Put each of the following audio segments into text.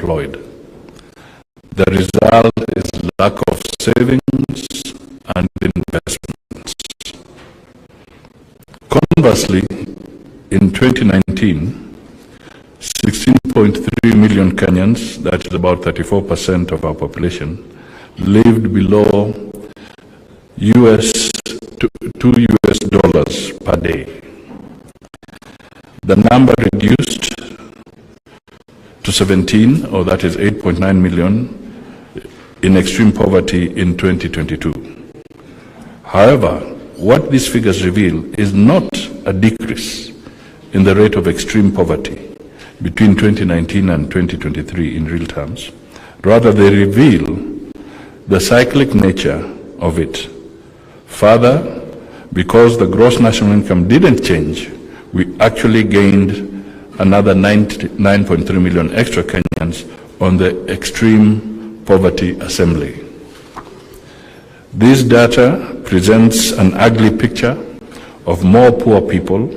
employed. The result is lack of savings and investments. Conversely, in 2019, 16.3 million Kenyans, that is about 34% of our population, lived below $2 per day. The number reduced to 17, or that is 8.9 million, in extreme poverty in 2022. However, what these figures reveal is not a decrease in the rate of extreme poverty between 2019 and 2023 in real terms. Rather, they reveal the cyclic nature of it. Further, because the gross national income didn't change, we actually gained another 9.3 million extra Kenyans on the extreme poverty assembly. This data presents an ugly picture of more poor people,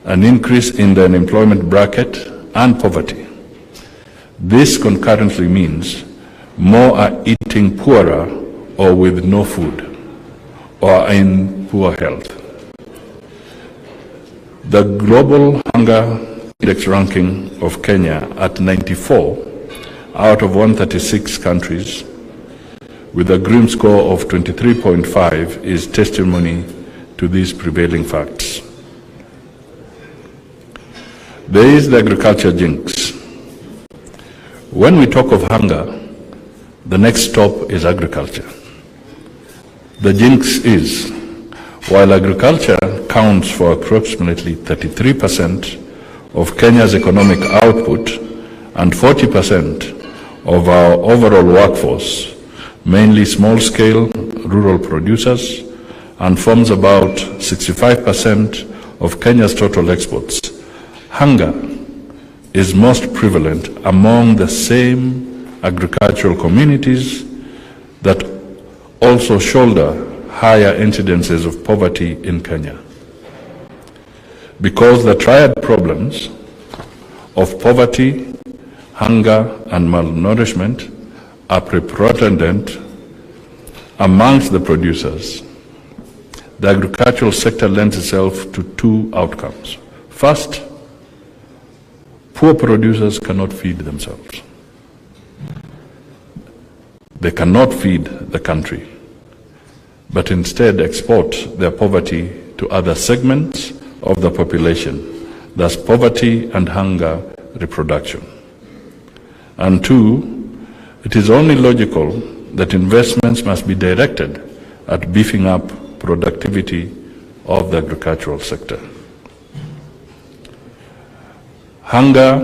an increase in the unemployment bracket, and poverty. This concurrently means more are eating poorer or with no food, or are in poor health. The Global Hunger Index ranking of Kenya at 94 out of 136 countries with a grim score of 23.5 is testimony to these prevailing facts. There is the agriculture jinx. When we talk of hunger, the next stop is agriculture. The jinx is, while agriculture counts for approximately 33% of Kenya's economic output and 40% of our overall workforce, mainly small-scale rural producers, and forms about 65% of Kenya's total exports, hunger is most prevalent among the same agricultural communities that also shoulder higher incidences of poverty in Kenya. Because the triad problems of poverty, hunger, and malnourishment are preponderant amongst the producers, the agricultural sector lends itself to two outcomes. First, poor producers cannot feed themselves. They cannot feed the country, but instead export their poverty to other segments of the population, thus poverty and hunger reproduction. And two, it is only logical that investments must be directed at beefing up productivity of the agricultural sector. Hunger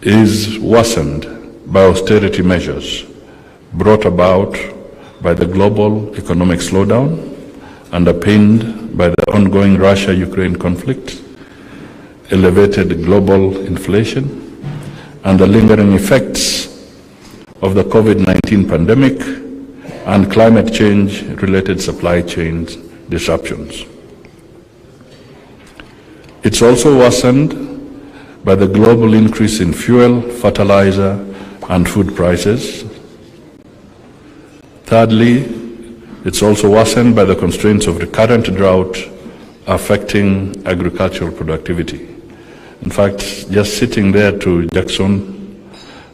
is worsened by austerity measures brought about by the global economic slowdown, underpinned by the ongoing Russia-Ukraine conflict, elevated global inflation, and the lingering effects of the COVID-19 pandemic and climate change-related supply chain disruptions. It's also worsened by the global increase in fuel, fertilizer, and food prices. Thirdly, it's also worsened by the constraints of recurrent drought affecting agricultural productivity. In fact, just sitting there to Jackson,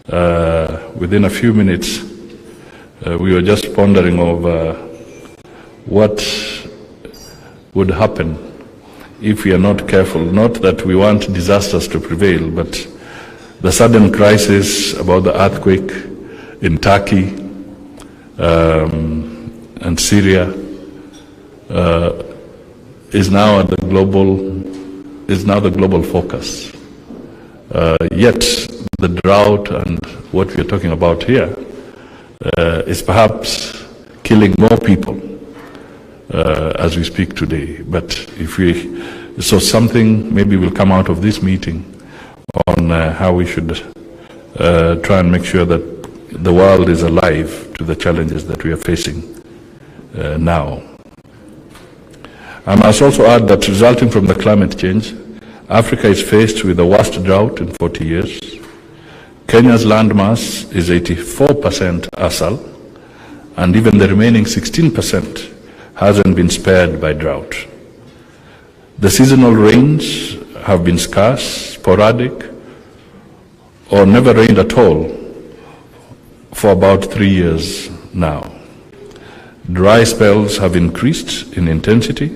within a few minutes, we were just pondering over what would happen if we are not careful. Not that we want disasters to prevail, but the sudden crisis about the earthquake in Turkey and Syria is now the global focus. Yet the drought and what we are talking about here is perhaps killing more people as we speak today. But so something maybe will come out of this meeting on how we should try and make sure that the world is alive to the challenges that we are facing now. I must also add that resulting from the climate change, Africa is faced with the worst drought in 40 years, Kenya's landmass is 84% ASAL, and even the remaining 16% hasn't been spared by drought. The seasonal rains have been scarce, sporadic, or never rained at all for about 3 years now. Dry spells have increased in intensity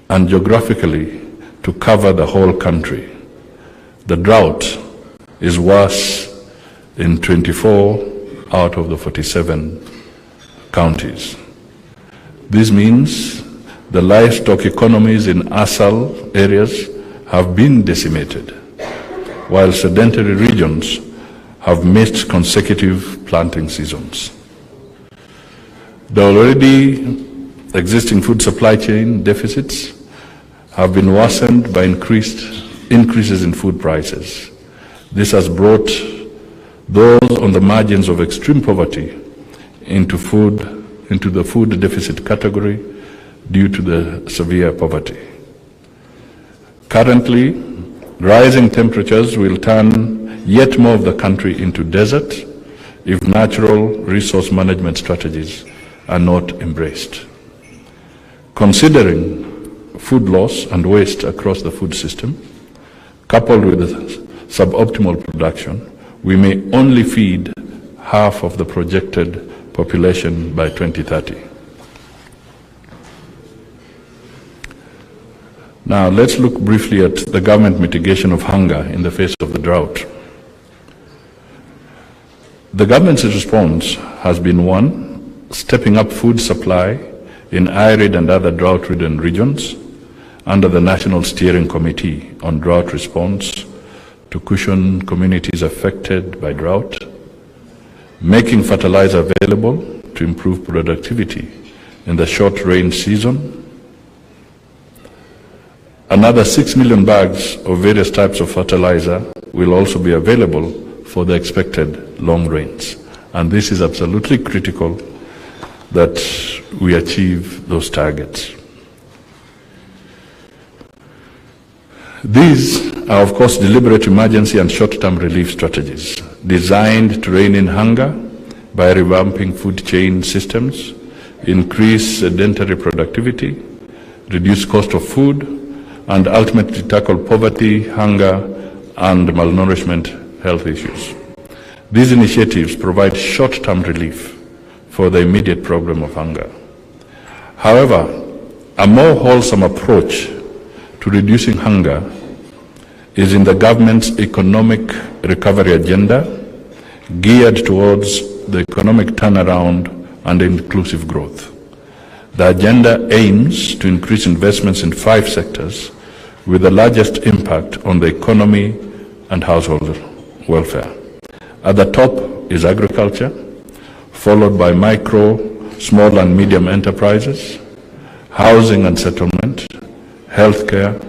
and geographically to cover the whole country. The drought is worse in 24 out of the 47 counties. This means the livestock economies in ASAL areas have been decimated, while sedentary regions have missed consecutive planting seasons. The already existing food supply chain deficits have been worsened by increases in food prices. This has brought those on the margins of extreme poverty into the food deficit category due to the severe poverty. Currently, rising temperatures will turn yet more of the country into desert if natural resource management strategies are not embraced. Considering food loss and waste across the food system, coupled with suboptimal production, we may only feed half of the projected population by 2030. Now, let's look briefly at the government mitigation of hunger in the face of the drought. The government's response has been one, stepping up food supply in arid and other drought-ridden regions under the National Steering Committee on Drought Response to cushion communities affected by drought, making fertilizer available to improve productivity in the short rain season. Another 6 million bags of various types of fertilizer will also be available for the expected long rains. And this is absolutely critical that we achieve those targets. These are, of course, deliberate emergency and short-term relief strategies designed to rein in hunger by revamping food chain systems, increase sedentary productivity, reduce cost of food, and ultimately tackle poverty, hunger, and malnourishment health issues. These initiatives provide short-term relief for the immediate problem of hunger. However, a more wholesome approach to reducing hunger is in the government's economic recovery agenda, geared towards the economic turnaround and inclusive growth. The agenda aims to increase investments in 5 sectors with the largest impact on the economy and household welfare. At the top is agriculture, followed by micro, small and medium enterprises, housing and settlement, healthcare,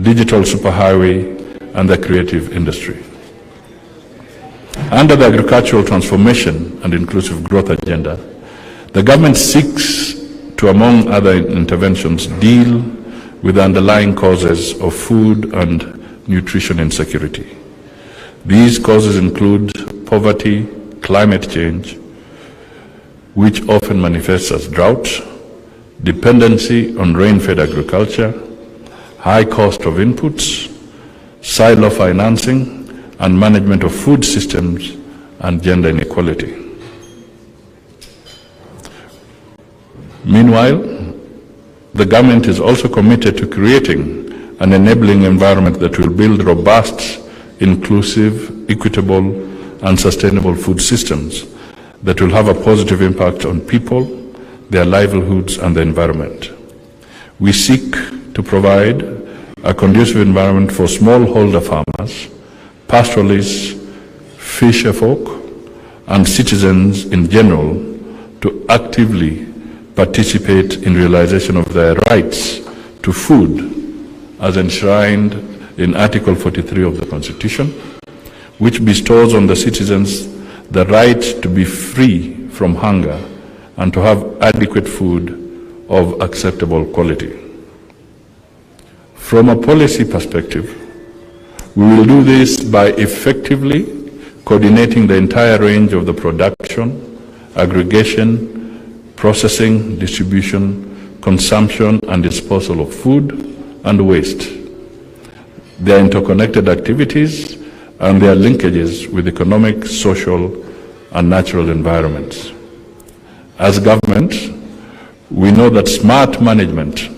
digital superhighway, and the creative industry. Under the agricultural transformation and inclusive growth agenda, the government seeks to, among other interventions, deal with the underlying causes of food and nutrition insecurity. These causes include poverty, climate change, which often manifests as drought, dependency on rain-fed agriculture, high cost of inputs, silo financing, and management of food systems and gender inequality. Meanwhile, the government is also committed to creating an enabling environment that will build robust, inclusive, equitable, and sustainable food systems that will have a positive impact on people, their livelihoods, and the environment. We seek to provide a conducive environment for smallholder farmers, pastoralists, fisherfolk, and citizens in general to actively participate in realization of their rights to food as enshrined in Article 43 of the Constitution, which bestows on the citizens the right to be free from hunger and to have adequate food of acceptable quality. From a policy perspective, We will do this by effectively coordinating the entire range of the production, aggregation, processing, distribution, consumption, and disposal of food and waste, their interconnected activities, and their linkages with economic, social, and natural environments. As government, we know that smart management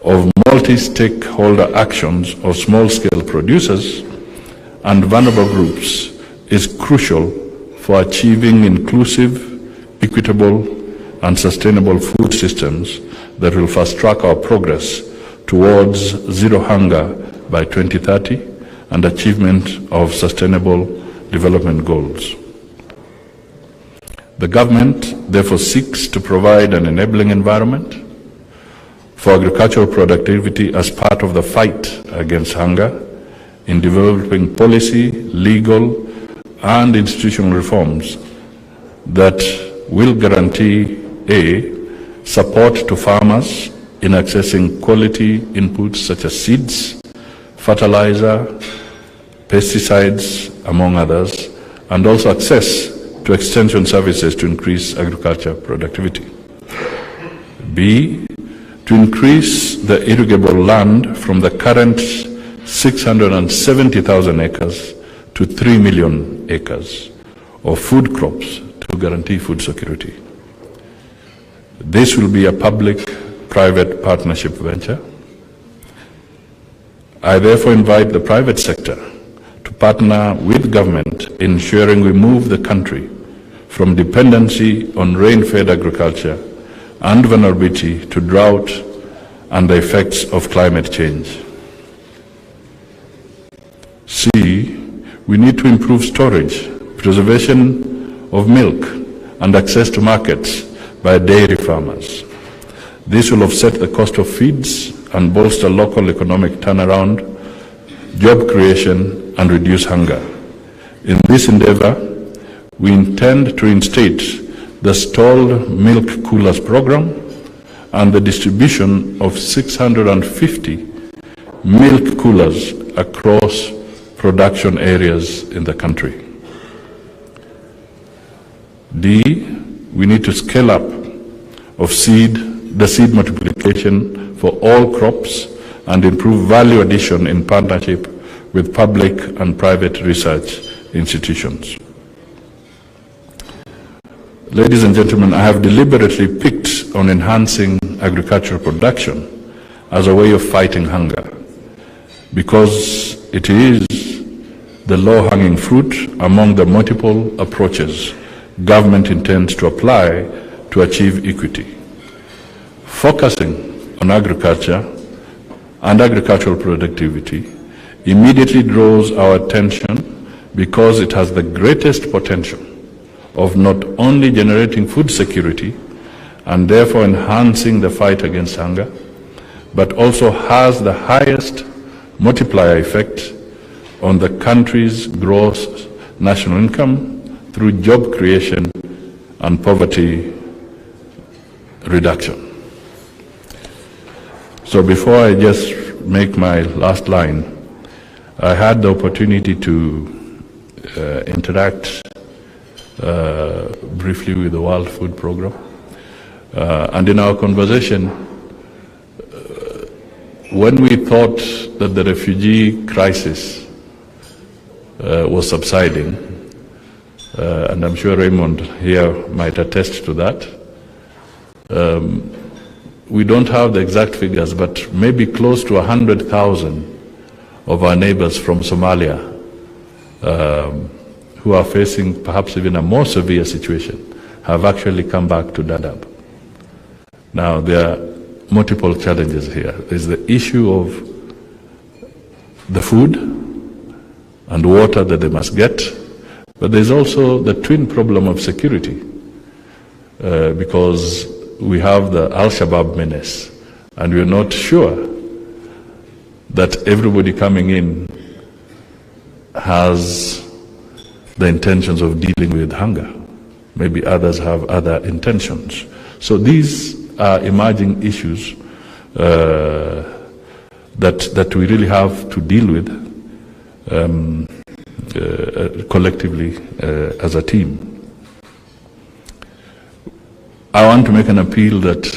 of multi-stakeholder actions of small-scale producers and vulnerable groups is crucial for achieving inclusive, equitable, and sustainable food systems that will fast-track our progress towards zero hunger by 2030 and achievement of sustainable development goals. The government therefore seeks to provide an enabling environment for agricultural productivity as part of the fight against hunger in developing policy, legal, and institutional reforms that will guarantee A, support to farmers in accessing quality inputs such as seeds, fertilizer, pesticides, among others, and also access to extension services to increase agriculture productivity. B, to increase the irrigable land from the current 670,000 acres to 3 million acres of food crops to guarantee food security. This will be a public-private partnership venture. I therefore invite the private sector to partner with government in ensuring we move the country from dependency on rain-fed agriculture and vulnerability to drought and the effects of climate change. C, we need to improve storage, preservation of milk, and access to markets by dairy farmers. This will offset the cost of feeds and bolster local economic turnaround, job creation, and reduce hunger. In this endeavor, we intend to reinstate the stalled milk coolers program and the distribution of 650 milk coolers across production areas in the country. D, we need to scale up of the seed multiplication for all crops and improve value addition in partnership with public and private research institutions. Ladies and gentlemen, I have deliberately picked on enhancing agricultural production as a way of fighting hunger because it is the low-hanging fruit among the multiple approaches government intends to apply to achieve equity. Focusing on agriculture and agricultural productivity immediately draws our attention because it has the greatest potential of not only generating food security and therefore enhancing the fight against hunger, but also has the highest multiplier effect on the country's gross national income through job creation and poverty reduction. So before I just make my last line, I had the opportunity to interact briefly with the World Food Programme. And in our conversation, when we thought that the refugee crisis was subsiding, and I'm sure Raymond here might attest to that, we don't have the exact figures, but maybe close to 100,000 of our neighbors from Somalia who are facing perhaps even a more severe situation have actually come back to Dadaab. Now, there are multiple challenges here. There's the issue of the food and water that they must get, but there's also the twin problem of security because we have the Al-Shabaab menace, and we're not sure that everybody coming in has the intentions of dealing with hunger. Maybe others have other intentions. So these are emerging issues that we really have to deal with collectively as a team. I want to make an appeal that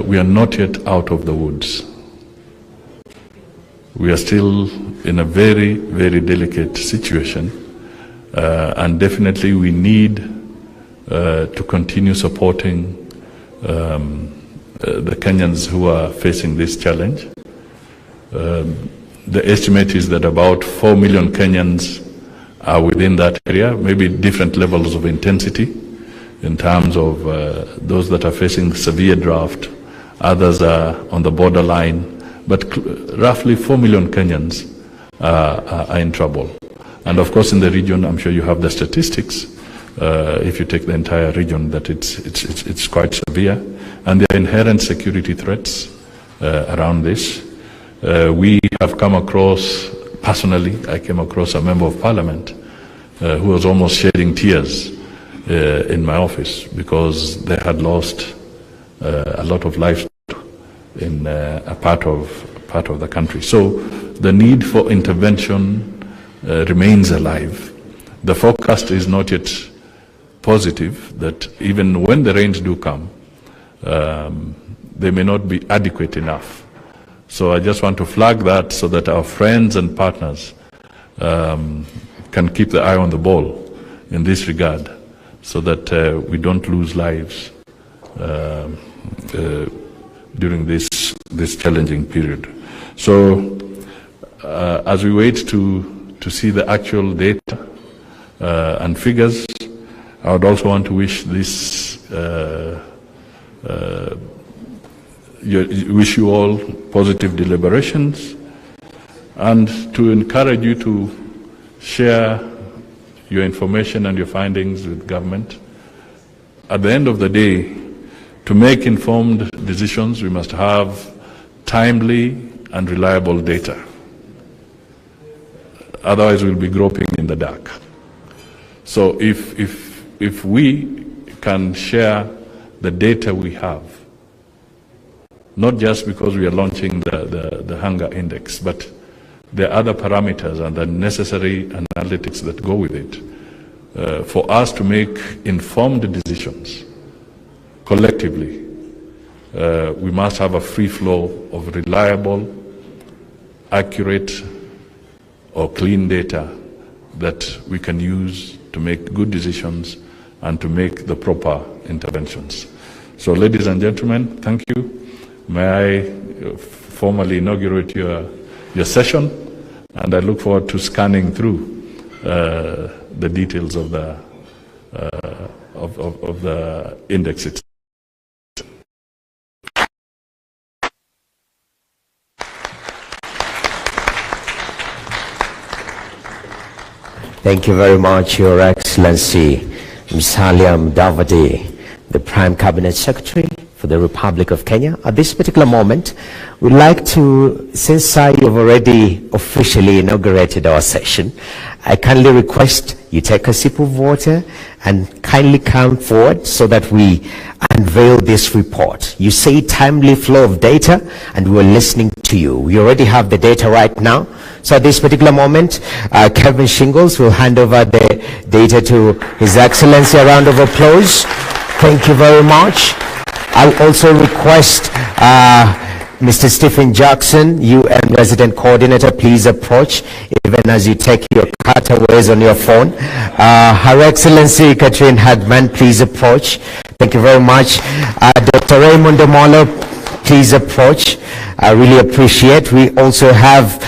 we are not yet out of the woods. We are still in a very, very delicate situation, and definitely we need to continue supporting the Kenyans who are facing this challenge. The estimate is that about 4 million Kenyans are within that area, maybe different levels of intensity in terms of those that are facing severe drought, others are on the borderline, but roughly 4 million Kenyans are in trouble. And of course in the region, I'm sure you have the statistics, if you take the entire region, that it's quite severe, and there are inherent security threats around this. We have come across, personally, I came across a member of parliament who was almost shedding tears in my office because they had lost a lot of livestock in a part of the country. So the need for intervention remains alive. The forecast is not yet positive that even when the rains do come, they may not be adequate enough. So I just want to flag that so that our friends and partners can keep the eye on the ball in this regard, so that we don't lose lives during this challenging period. So as we wait to see the actual data and figures, I would also want to wish wish you all positive deliberations, and to encourage you to share your information and your findings with government. At the end of the day, to make informed decisions, we must have timely and reliable data. Otherwise, we'll be groping in the dark. So if we can share the data we have, not just because we are launching the hunger index, but there are other parameters and the necessary analytics that go with it, for us to make informed decisions collectively. We must have a free flow of reliable, accurate, or clean data that we can use to make good decisions and to make the proper interventions. So, ladies and gentlemen, thank you. May I formally inaugurate your session, and I look forward to scanning through the details of the index itself. Thank you very much, Your Excellency, Musalia Mudavadi, the Prime Cabinet Secretary for the Republic of Kenya. At this particular moment, we'd like to, since you've already officially inaugurated our session, I kindly request you take a sip of water and kindly come forward so that we unveil this report. You say timely flow of data, and we're listening to you. We already have the data right now. So at this particular moment, Kevin Shingles will hand over the data to His Excellency. A round of applause. Thank you very much. I'll also request Mr. Stephen Jackson, UN Resident Coordinator, please approach, even as you take your cutaways on your phone. Her Excellency Catherine Hagman, please approach. Thank you very much. Dr. Raymond Omolo, please approach. I really appreciate. We also have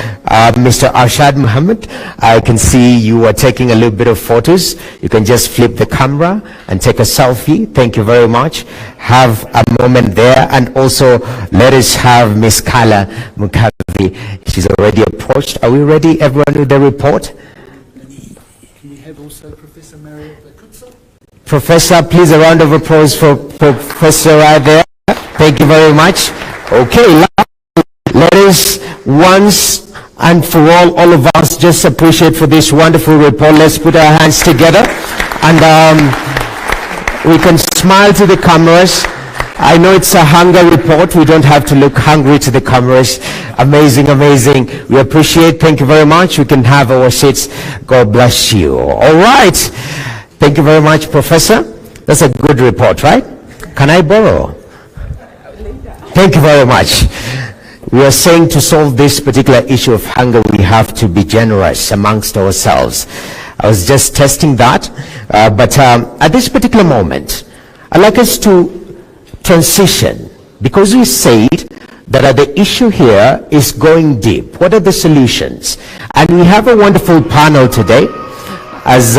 Mr. Arshad Muhammad. I can see you are taking a little bit of photos. You can just flip the camera and take a selfie. Thank you very much. Have a moment there. And also let us have Miss Kala Mukavi. She's already approached. Are we ready, everyone, with the report? Can we have also Professor Mario Bakutsa? Professor, please, a round of applause for Professor right there. Thank you very much. Okay, let us once and for all of us just appreciate for this wonderful report. Let's put our hands together and we can smile to the cameras. I know it's a hunger report. We don't have to look hungry to the cameras. Amazing, amazing. We appreciate. Thank you very much. We can have our seats. God bless you. All right. Thank you very much, Professor. That's a good report, right? Can I borrow? Thank you very much. We are saying to solve this particular issue of hunger, we have to be generous amongst ourselves. I was just testing that. But at this particular moment, I'd like us to transition, because we said that the issue here is going deep. What are the solutions? And we have a wonderful panel today. As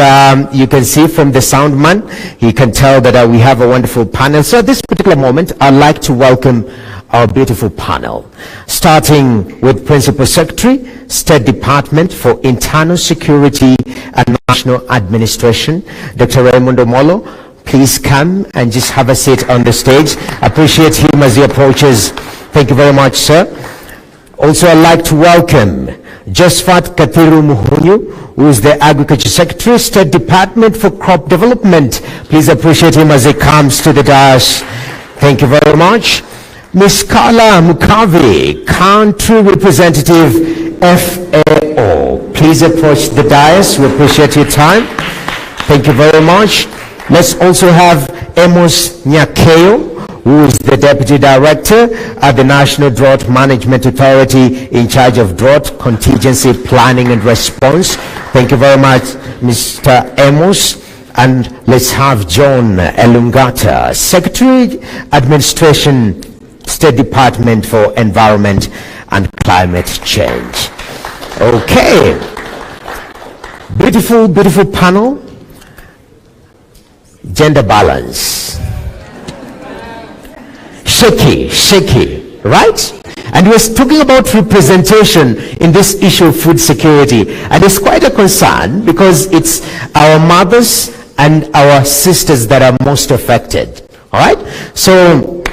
you can see from the sound man, he can tell that we have a wonderful panel. So at this particular moment, I'd like to welcome our beautiful panel, starting with Principal Secretary, State Department for Internal Security and National Administration, Dr. Raymond Omolo. Please come and just have a seat on the stage. Appreciate him as he approaches. Thank you very much, sir. Also, I'd like to welcome Josephat Kathiru Muhunyu, who is the Agriculture Secretary, State Department for Crop Development. Please appreciate him as he comes to the dais. Thank you very much. Ms. Carla Mukavi, Country Representative, FAO. Please approach the dais. We appreciate your time. Thank you very much. Let's also have Amos Nyakeo, who is the Deputy Director at the National Drought Management Authority in charge of drought contingency planning and response. Thank you very much, Mr. Amos. And let's have John Elungata, Secretary, Administration, State Department for Environment and Climate Change. Okay. Beautiful, beautiful panel. Gender balance. Shaky, right? And we're talking about representation in this issue of food security. And it's quite a concern because it's our mothers and our sisters that are most affected. All right? So,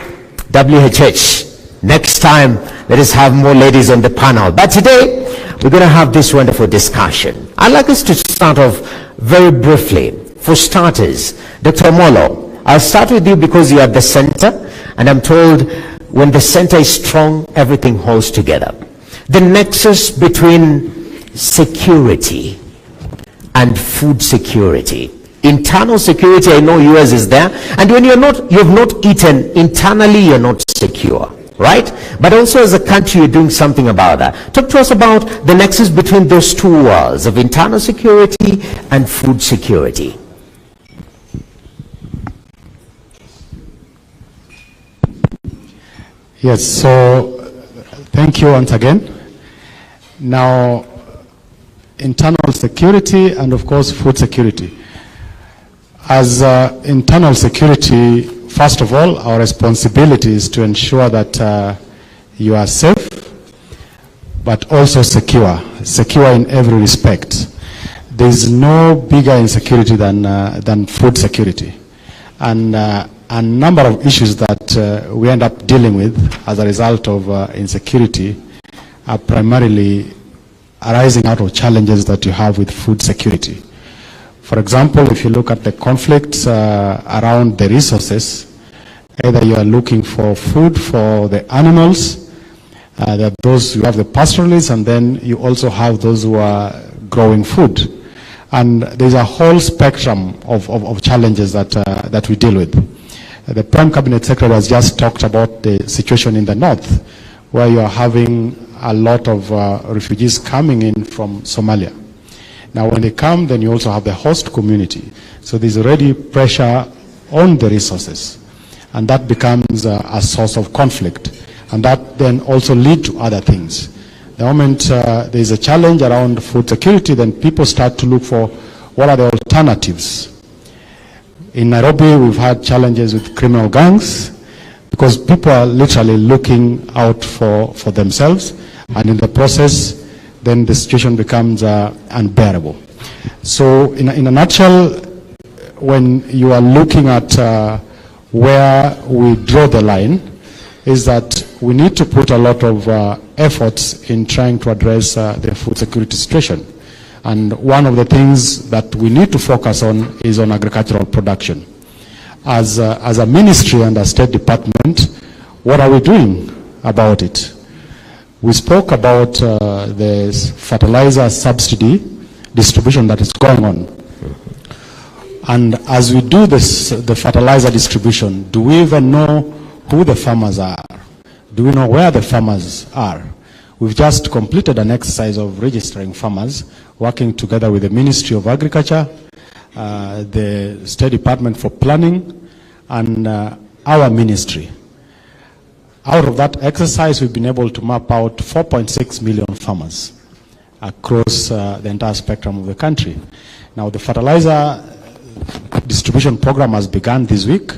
WHH, next time, let us have more ladies on the panel. But today, we're going to have this wonderful discussion. I'd like us to start off very briefly. For starters, Dr. Omolo, I'll start with you because you are the center, and I'm told when the center is strong, everything holds together. The nexus between security and food security. Internal security, I know yours is there, and when you've not eaten, internally you're not secure, right? But also as a country, you're doing something about that. Talk to us about the nexus between those two worlds of internal security and food security. Yes, so thank you once again. Now, internal security and of course food security. As internal security, first of all, our responsibility is to ensure that you are safe, but also secure in every respect. There is no bigger insecurity than food security. And a number of issues that we end up dealing with as a result of insecurity are primarily arising out of challenges that you have with food security. For example, if you look at the conflicts around the resources, either you are looking for food for the animals, there are those who have the pastoralists, and then you also have those who are growing food. And there's a whole spectrum of challenges that we deal with. The Prime Cabinet Secretary has just talked about the situation in the north, where you are having a lot of refugees coming in from Somalia. Now, when they come, then you also have the host community. So there's already pressure on the resources, and that becomes a source of conflict. And that then also leads to other things. The moment there's a challenge around food security, then people start to look for what are the alternatives. In Nairobi, we've had challenges with criminal gangs because people are literally looking out for themselves, and in the process, then the situation becomes unbearable. So in a nutshell, when you are looking at where we draw the line, is that we need to put a lot of efforts in trying to address the food security situation. And one of the things that we need to focus on is on agricultural production. as a ministry and a State Department, what are we doing about it? We spoke about the fertilizer subsidy distribution that is going on. And as we do this, the fertilizer distribution, do we even know who the farmers are? Do we know where the farmers are? We've just completed an exercise of registering farmers, working together with the Ministry of Agriculture, the State Department for Planning, and our ministry. Out of that exercise, we've been able to map out 4.6 million farmers across the entire spectrum of the country. Now, the fertilizer distribution program has begun this week.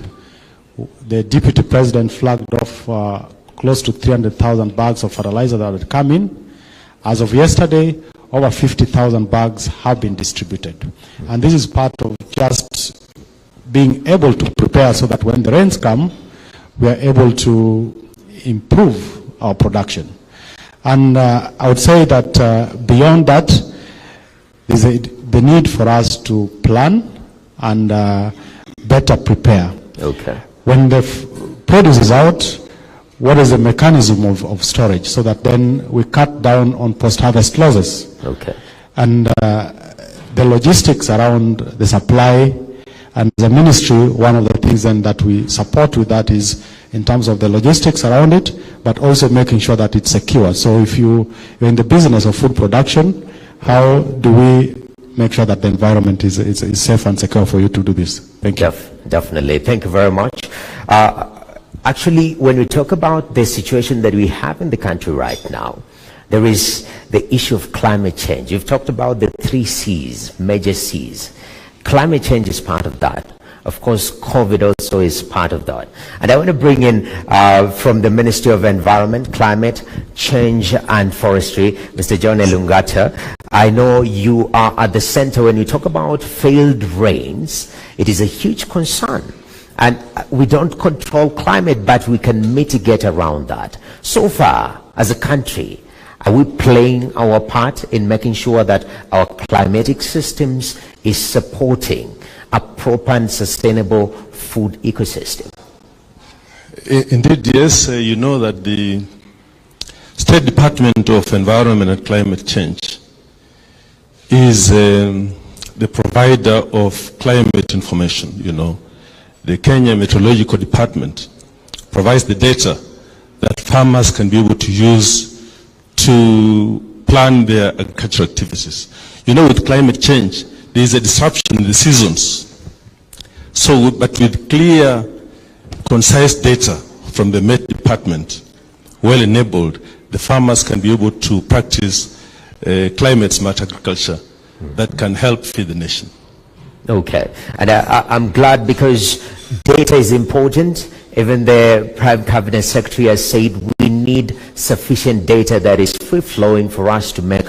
The Deputy President flagged off close to 300,000 bags of fertilizer that had come in. As of yesterday, over 50,000 bags have been distributed. And this is part of just being able to prepare so that when the rains come, we are able to improve our production. And I would say that beyond that, there's the need for us to plan and better prepare. Okay. When the produce is out, what is the mechanism of storage so that then we cut down on post-harvest losses? Okay. And the logistics around the supply, and the ministry, one of the things then that we support with that is in terms of the logistics around it, but also making sure that it's secure. So if you're in the business of food production, how do we make sure that the environment is safe and secure for you to do this? Thank you. Definitely. Thank you very much. Actually, when we talk about the situation that we have in the country right now, there is the issue of climate change. You've talked about the 3 C's, major C's. Climate change is part of that. Of course, COVID also is part of that. And I want to bring in from the Ministry of Environment, Climate Change and Forestry, Mr. John Elungata. I know you are at the center when you talk about failed rains. It is a huge concern. And we don't control climate, but we can mitigate around that. So far, as a country, are we playing our part in making sure that our climatic systems is supporting a proper and sustainable food ecosystem? Indeed, yes. You know that the State Department of Environment and Climate Change is the provider of climate information, you know. The Kenya Meteorological Department provides the data that farmers can be able to use to plan their agricultural activities. You know, with climate change, there is a disruption in the seasons. So, but with clear, concise data from the Met Department, well enabled, the farmers can be able to practice climate smart agriculture that can help feed the nation. Okay, and I'm glad because data is important. Even the Prime Cabinet Secretary has said we need sufficient data that is free-flowing for us to make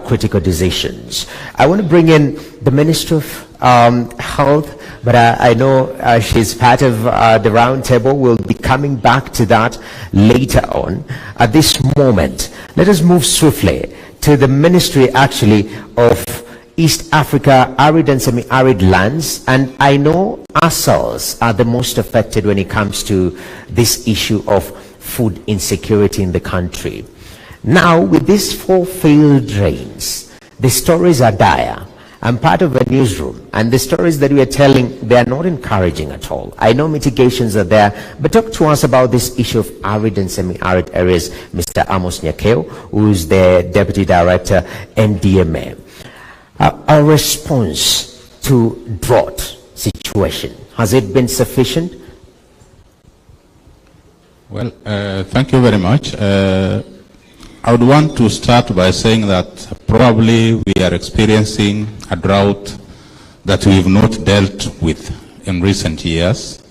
critical decisions. I want to bring in the Minister of Health, but I know she's part of the roundtable. We'll be coming back to that later on. At this moment, let us move swiftly to the Ministry actually of East Africa, arid and semi-arid lands, and I know ourselves are the most affected when it comes to this issue of food insecurity in the country. Now, with these 4 failed rains, the stories are dire. I'm part of a newsroom, and the stories that we are telling, they are not encouraging at all. I know mitigations are there, but talk to us about this issue of arid and semi-arid areas, Mr. Amos Nyakeo, who is the Deputy Director, NDMA. Our response to drought situation, has it been sufficient? Well, thank you very much. I would want to start by saying that probably we are experiencing a drought that we've not dealt with in recent years,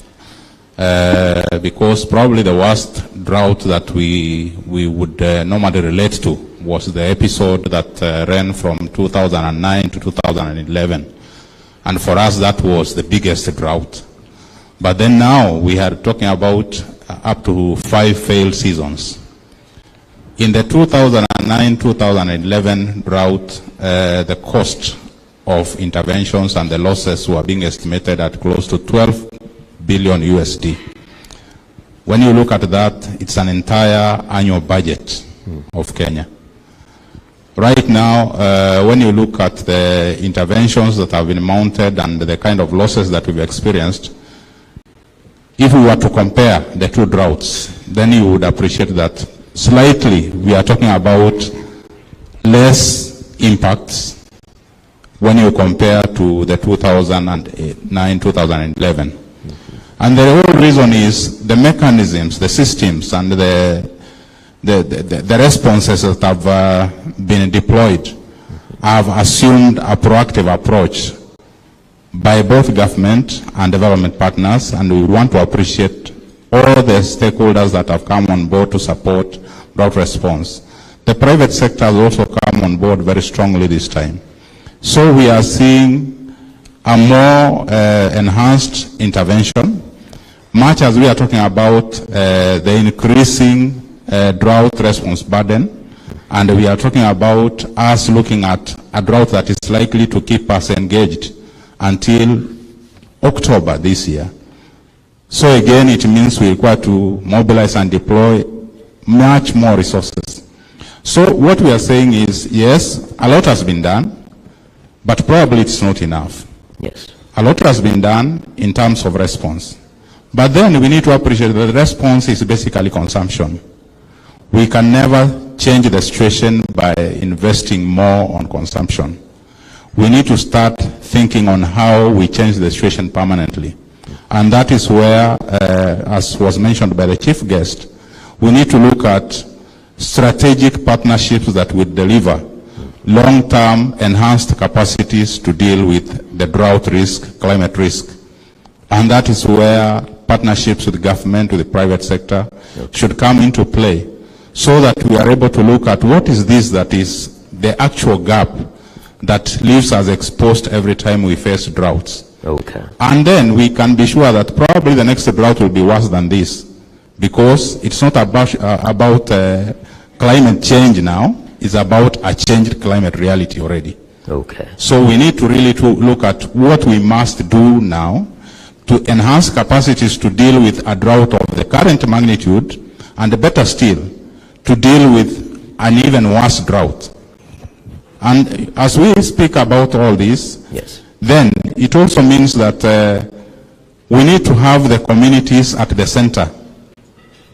because probably the worst drought that we would normally relate to was the episode that ran from 2009 to 2011. And for us, that was the biggest drought. But then now we are talking about up to 5 failed seasons. In the 2009-2011 drought, the cost of interventions and the losses were being estimated at close to 12 billion USD. When you look at that, it's an entire annual budget of Kenya. Right now, when you look at the interventions that have been mounted and the kind of losses that we've experienced, if we were to compare the two droughts, then you would appreciate that slightly we are talking about less impacts when you compare to the 2009-2011. And the whole reason is the mechanisms, the systems, and the responses that have been deployed have assumed a proactive approach by both government and development partners, and we want to appreciate all the stakeholders that have come on board to support drought response. The private sector has also come on board very strongly this time. So we are seeing a more enhanced intervention, much as we are talking about the increasing drought response burden, and we are talking about us looking at a drought that is likely to keep us engaged until October this year. So again, it means we require to mobilize and deploy much more resources. So what we are saying is, yes, a lot has been done, but probably it's not enough. Yes. A lot has been done in terms of response. But then we need to appreciate that the response is basically consumption. We can never change the situation by investing more on consumption. We need to start thinking on how we change the situation permanently. And that is where, as was mentioned by the chief guest, we need to look at strategic partnerships that would deliver long-term enhanced capacities to deal with the drought risk, climate risk. And that is where partnerships with government, with the private sector should come into play, so that we are able to look at what is this that is the actual gap that leaves us exposed every time we face droughts. Okay. And then we can be sure that probably the next drought will be worse than this, because it's not about climate change now, it's about a changed climate reality already. Okay. So we need to really look at what we must do now to enhance capacities to deal with a drought of the current magnitude, and better still, to deal with an even worse drought. And as we speak about all this, yes, then it also means that we need to have the communities at the center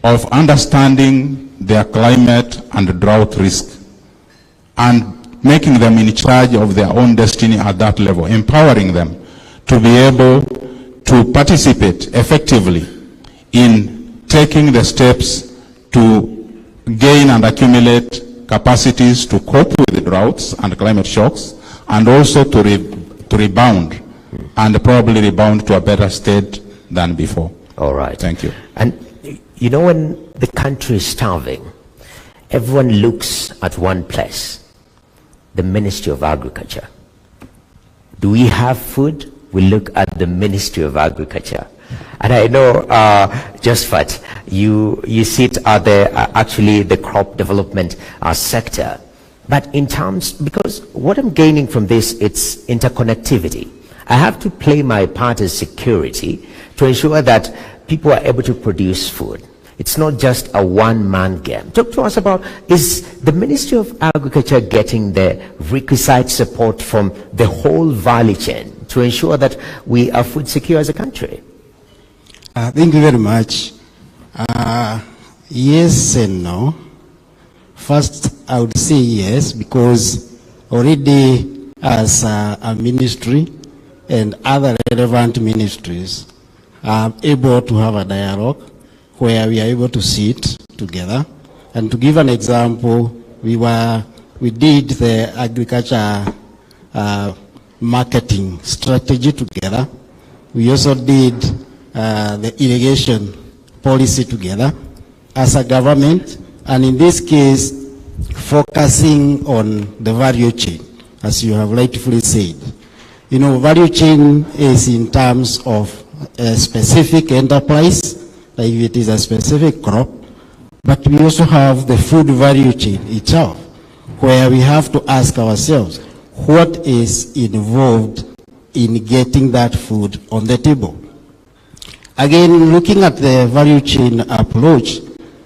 of understanding their climate and drought risk, and making them in charge of their own destiny at that level, empowering them to be able to participate effectively in taking the steps to gain and accumulate capacities to cope with the droughts and climate shocks, and also to rebound, and probably rebound to a better state than before. All right. Thank you. And you know, when the country is starving, everyone looks at one place, the Ministry of Agriculture. Do we have food? We look at the Ministry of Agriculture. And I know, Josephat, you sit at actually the crop development sector. But in terms, because what I'm gaining from this, it's interconnectivity. I have to play my part as security to ensure that people are able to produce food. It's not just a one-man game. Talk to us about, is the Ministry of Agriculture getting the requisite support from the whole value chain to ensure that we are food secure as a country? Thank you very much. Yes and no. First, I would say yes, because already as a ministry and other relevant ministries are able to have a dialogue where we are able to sit together. And to give an example, we did the agriculture marketing strategy together. We also did the irrigation policy together as a government, and in this case, focusing on the value chain, as you have rightfully said. You know, value chain is in terms of a specific enterprise, like it is a specific crop, but we also have the food value chain itself, where we have to ask ourselves, what is involved in getting that food on the table? Again, looking at the value chain approach,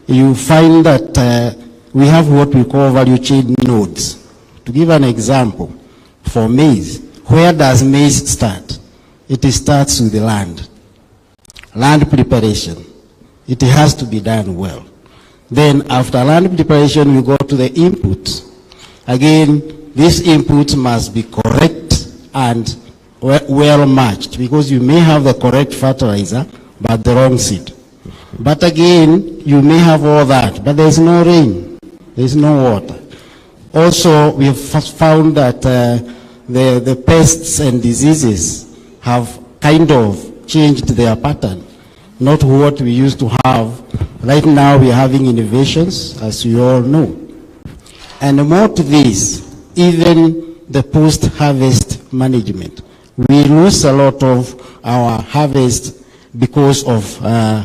you find that we have what we call value chain nodes. To give an example, for maize, where does maize start? It starts with the land. Land preparation. It has to be done well. Then after land preparation, we go to the inputs. Again, these inputs must be correct and well matched, because you may have the correct fertilizer, but the wrong seed. But again, you may have all that, but there's no rain, there's no water. Also, we have found that the pests and diseases have kind of changed their pattern, not what we used to have. Right now, we are having innovations, as you all know. And more to this, even the post-harvest management. We lose a lot of our harvest because of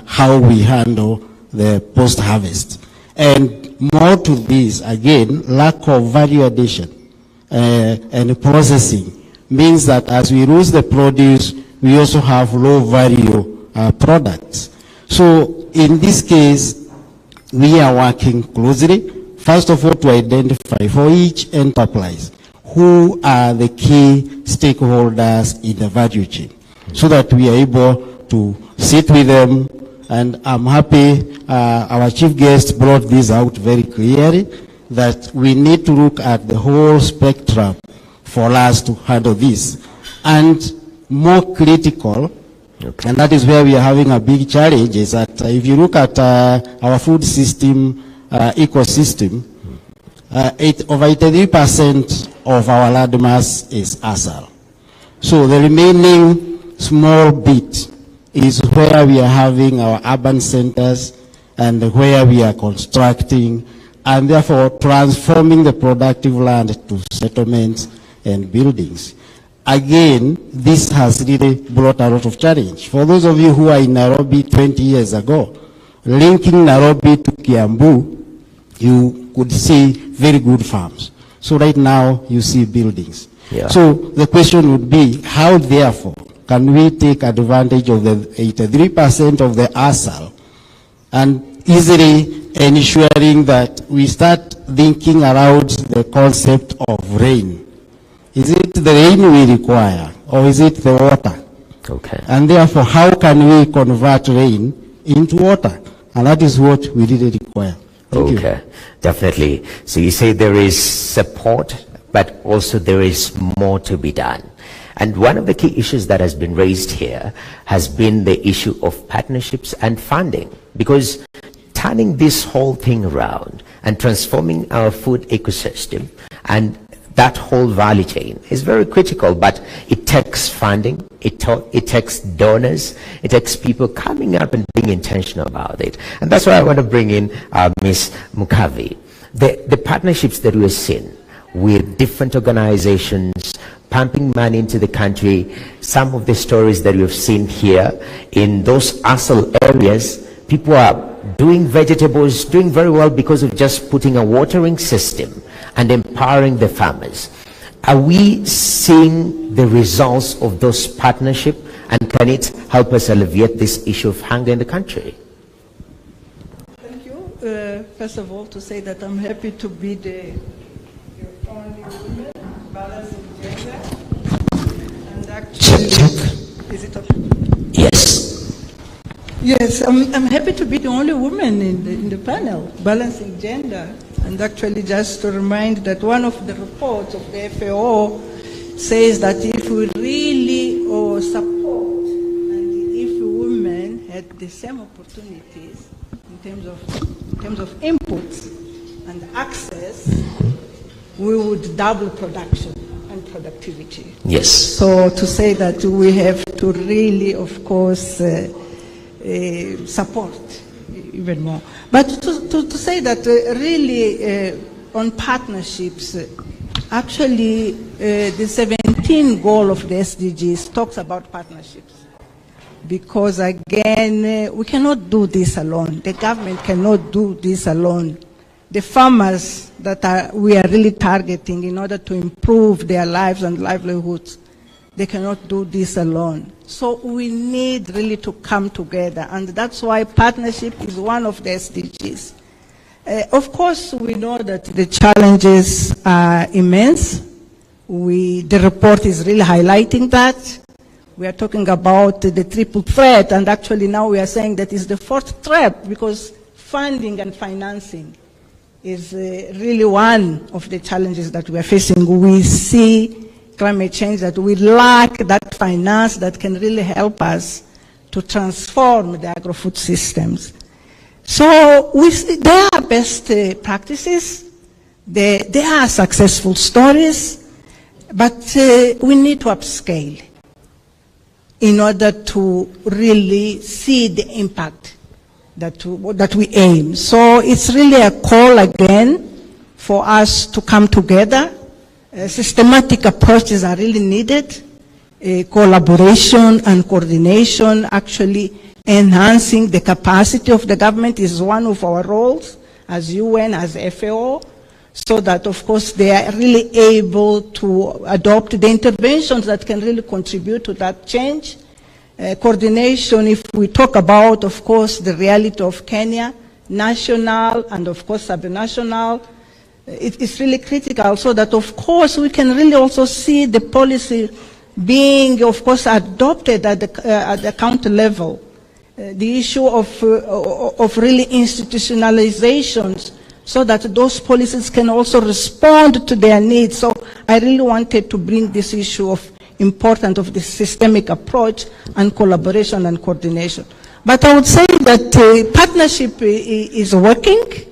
how we handle the post-harvest. And more to this, again, lack of value addition and processing means that as we lose the produce, we also have low value products. So in this case, we are working closely, first of all, to identify for each enterprise who are the key stakeholders in the value chain, so that we are able to sit with them. And I'm happy our chief guest brought this out very clearly, that we need to look at the whole spectrum for us to handle this. And more critical, and that is where we are having a big challenge, is that if you look at our food system, ecosystem, over 83% of our land mass is ASAL. So the remaining small bit is where we are having our urban centers and where we are constructing and therefore transforming the productive land to settlements and buildings. Again, this has really brought a lot of challenge. For those of you who are in Nairobi 20 years ago, linking Nairobi to Kiambu, you could see very good farms. So right now, you see buildings. Yeah. So the question would be, how therefore can we take advantage of the 83% of the ASAL and easily ensuring that we start thinking around the concept of rain? Is it the rain we require, or is it the water? Okay. And therefore, how can we convert rain into water? And that is what we really require. Thank you. Definitely. So you say there is support, but also there is more to be done. And one of the key issues that has been raised here has been the issue of partnerships and funding, because turning this whole thing around and transforming our food ecosystem and that whole value chain is very critical, but it takes funding, it takes donors, it takes people coming up and being intentional about it. And that's why I want to bring in Ms. Mudavadi. The partnerships that we're seeing with different organizations pumping money into the country, some of the stories that we've seen here in those ASAL areas, people are doing vegetables, doing very well because of just putting a watering system and empowering the farmers. Are we seeing the results of those partnerships, and can it help us alleviate this issue of hunger in the country? Thank you. First of all, to say that I'm happy to be the only woman balancing gender. And actually, is it okay? Yes. Yes, I'm happy to be the only woman in the panel, balancing gender. And actually, just to remind that one of the reports of the FAO says that if we really support and if women had the same opportunities in terms of inputs and access, we would double production and productivity. Yes. So to say that we have to really, of course, support even more. But to say that really on partnerships, actually the 17 goal of the SDGs talks about partnerships. Because again, we cannot do this alone. The government cannot do this alone. The farmers that we are really targeting in order to improve their lives and livelihoods, They cannot do this alone. So we need really to come together, and that's why partnership is one of the SDGs. Of course, we know that the challenges are immense. The report is really highlighting that. We are talking about the triple threat, and actually now we are saying that is the fourth threat, because funding and financing is really one of the challenges that we are facing. We see climate change, that we lack that finance that can really help us to transform the agro-food systems. So there are best practices, there are successful stories, but we need to upscale in order to really see the impact that we aim. So it's really a call again for us to come together. Systematic approaches are really needed. Collaboration and coordination, actually enhancing the capacity of the government is one of our roles as UN, as FAO, so that of course they are really able to adopt the interventions that can really contribute to that change. Coordination, if we talk about, of course, the reality of Kenya, national and of course subnational, it is really critical, so that of course we can really also see the policy being of course adopted at the county level. The issue of really institutionalizations, so that those policies can also respond to their needs. So I really wanted to bring this issue of importance of the systemic approach and collaboration and coordination. But I would say that partnership is working.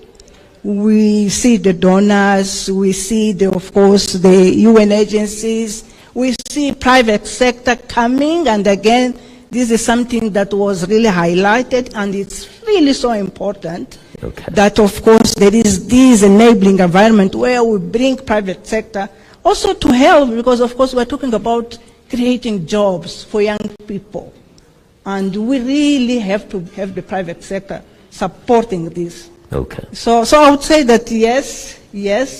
We see the donors, we see of course the UN agencies, we see private sector coming, and again, this is something that was really highlighted, and it's really so important that of course there is this enabling environment where we bring private sector also to help, because of course we're talking about creating jobs for young people. And we really have to have the private sector supporting this. Okay. So I would say that yes,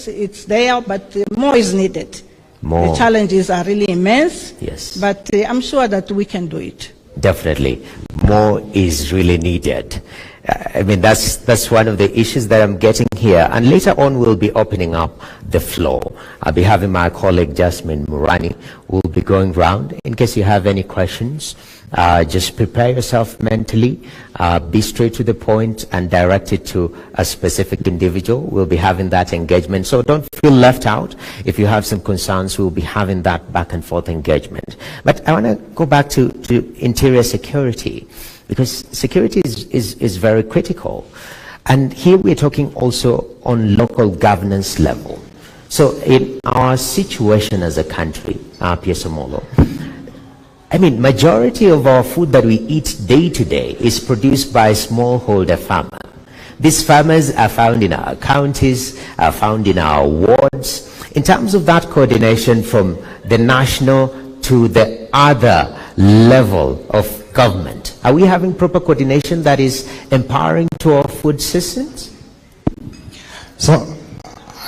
it's there, but more is needed. More. The challenges are really immense. Yes. But I'm sure that we can do it. Definitely. More is really needed. I mean, that's one of the issues that I'm getting here. And later on, we'll be opening up the floor. I'll be having my colleague, Jasmine Murani, who will be going round. In case you have any questions, just prepare yourself mentally, be straight to the point and direct it to a specific individual. We'll be having that engagement. So don't feel left out. If you have some concerns, we'll be having that back and forth engagement. But I want to go back to interior security, because security is very critical. And here we're talking also on local governance level. So in our situation as a country, Piesomolo, I mean, majority of our food that we eat day to day is produced by smallholder farmers. These farmers are found in our counties, are found in our wards. In terms of that coordination from the national to the other level of government, are we having proper coordination that is empowering to our food systems? So,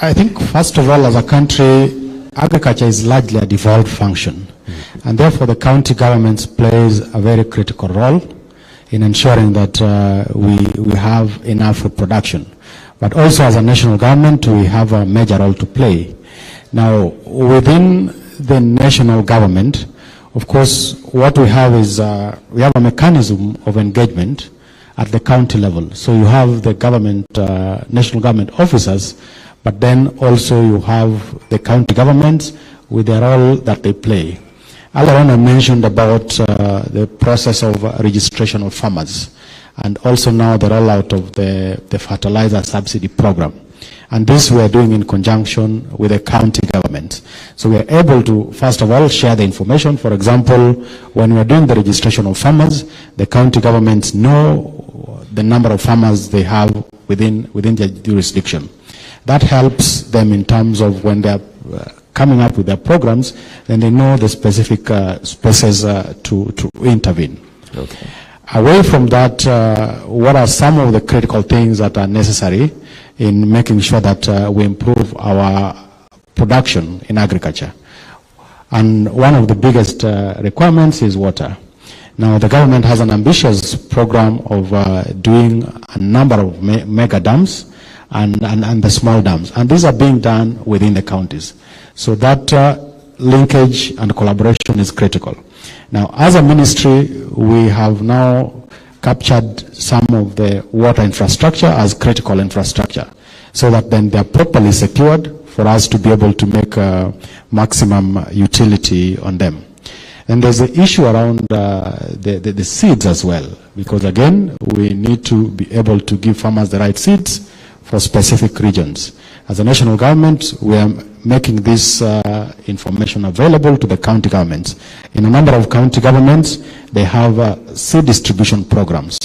I think first of all, as a country, agriculture is largely a devolved function. And therefore, the county governments plays a very critical role in ensuring that we have enough food production. But also as a national government, we have a major role to play. Now, within the national government, of course, what we have is we have a mechanism of engagement at the county level. So you have the government, national government officers, but then also you have the county governments with the role that they play. Earlier on I mentioned about the process of registration of farmers, and also now the rollout of the fertilizer subsidy program. And this we are doing in conjunction with the county government. So we are able to, first of all, share the information. For example, when we are doing the registration of farmers, the county governments know the number of farmers they have within their jurisdiction. That helps them in terms of when they are coming up with their programs, then they know the specific spaces to intervene. Okay. Away from that, what are some of the critical things that are necessary in making sure that we improve our production in agriculture? And one of the biggest requirements is water. Now, the government has an ambitious program of doing a number of mega dams and the small dams. And these are being done within the counties. So that linkage and collaboration is critical. Now, as a ministry, we have now captured some of the water infrastructure as critical infrastructure, so that then they are properly secured for us to be able to make maximum utility on them. And there's the issue around the seeds as well, because again, we need to be able to give farmers the right seeds for specific regions. As a national government, we are making this information available to the county governments. In a number of county governments, they have seed distribution programs,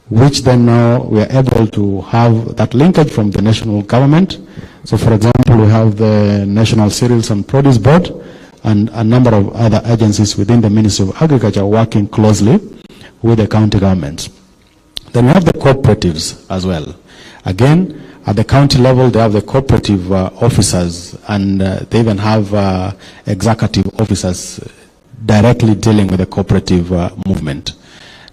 which then now we are able to have that linkage from the national government. So for example, we have the National Cereals and Produce Board and a number of other agencies within the Ministry of Agriculture working closely with the county governments. Then we have the cooperatives as well. Again, at the county level, they have the cooperative officers, and they even have executive officers directly dealing with the cooperative movement.